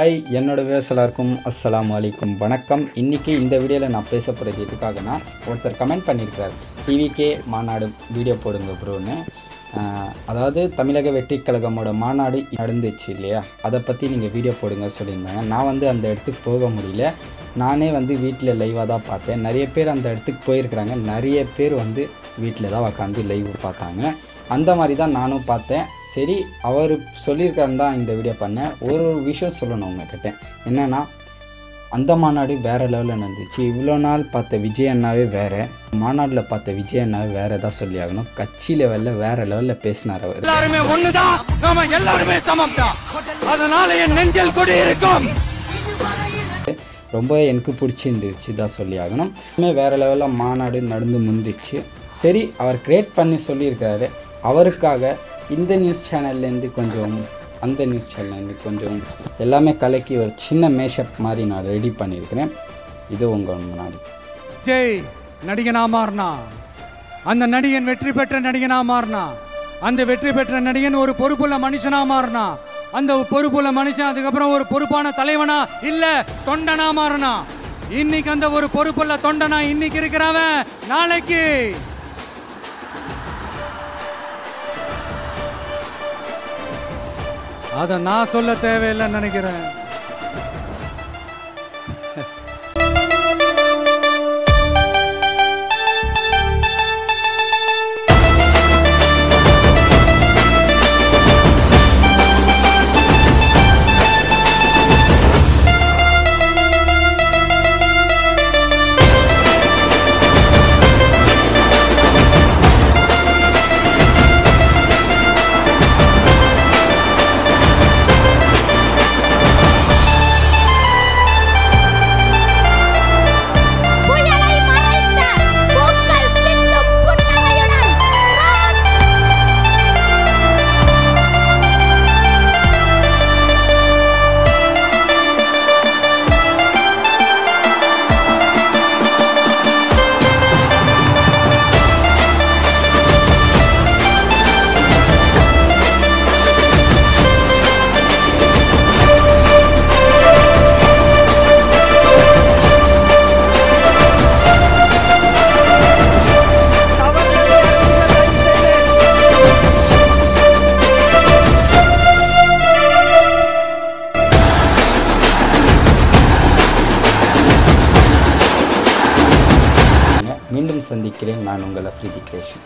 Hi என்னோட viewers எல்லாருக்கும் அஸ்ஸலாமு அலைக்கும் வணக்கம். இன்றைக்கி இந்த வீடியோவில் நான் பேச போகிறது எதுக்காகனா, ஒருத்தர் கமெண்ட் பண்ணியிருக்கிறார், டிவிகே மாநாடு வீடியோ போடுங்க ப்ரோன்னு. அதாவது தமிழக வெற்றிக் கழகமோட மாநாடு நடந்துச்சு இல்லையா, அதை பற்றி நீங்கள் வீடியோ போடுங்க சொல்லியிருந்தாங்க. நான் அந்த இடத்துக்கு போக முடியல, நானே வீட்டில் லைவாக தான் பார்த்தேன். நிறைய பேர் அந்த இடத்துக்கு போயிருக்கிறாங்க, நிறைய பேர் வீட்டில் தான் உட்காந்து லைவ் பார்த்தாங்க. அந்த மாதிரி தான் நானும் பார்த்தேன். சரி, அவர் சொல்லியிருக்காருன்னு தான் இந்த வீடியோ பண்ணேன். ஒரு விஷயம் சொல்லணும் உங்ககிட்ட, என்னென்னா அந்த மாநாடு வேறு லெவலில் நடந்துச்சு. இவ்வளோ நாள் பார்த்த விஜய் அண்ணாவே வேறு, மாநாட்டில் பார்த்த விஜய் அண்ணாவே வேறு தான் சொல்லி ஆகணும். கட்சி லெவலில் வேறு லெவலில் பேசினார் அவர். எல்லாருமே ஒண்ணுதான், நாம எல்லாருமே சமம் தான், அதனால என் நெஞ்சில் கொடி இருக்கும். ரொம்ப எனக்கு பிடிச்சிருந்துச்சு தான் சொல்லி ஆகணும். வேறு லெவலில் மாநாடு நடந்து முடிஞ்சிச்சு. சரி, அவர் கிரியேட் பண்ணி சொல்லியிருக்காரு. அவருக்காக இந்த நியூஸ் சேனல்லேருந்து கொஞ்சம், அந்த நியூஸ் சேனல்லேருந்து கொஞ்சம் எல்லாமே கலக்கி ஒரு சின்ன மேஷப் மாதிரி நான் ரெடி பண்ணியிருக்கிறேன். இது உங்கள் முன்னாடி. ஜெய் நடிகனா மாறினா, அந்த நடிகன் வெற்றி பெற்ற நடிகனா மாறினா, அந்த வெற்றி பெற்ற நடிகன் ஒரு பொறுப்புள்ள மனுஷனா மாறினா, அந்த பொறுப்புள்ள மனுஷன் அதுக்கப்புறம் ஒரு பொறுப்பான தலைவனா இல்ல தொண்டனா மாறினா. இன்னைக்கு அந்த ஒரு பொறுப்புள்ள தொண்டனா இன்னைக்கு இருக்கிறவன் நாளைக்கு அதை நான் சொல்ல தேவையில்லைன்னு நினைக்கிறேன். மீண்டும் சந்திக்கிறேன். நான் உங்கள் அஃப்ரிதி கிரேஷன்.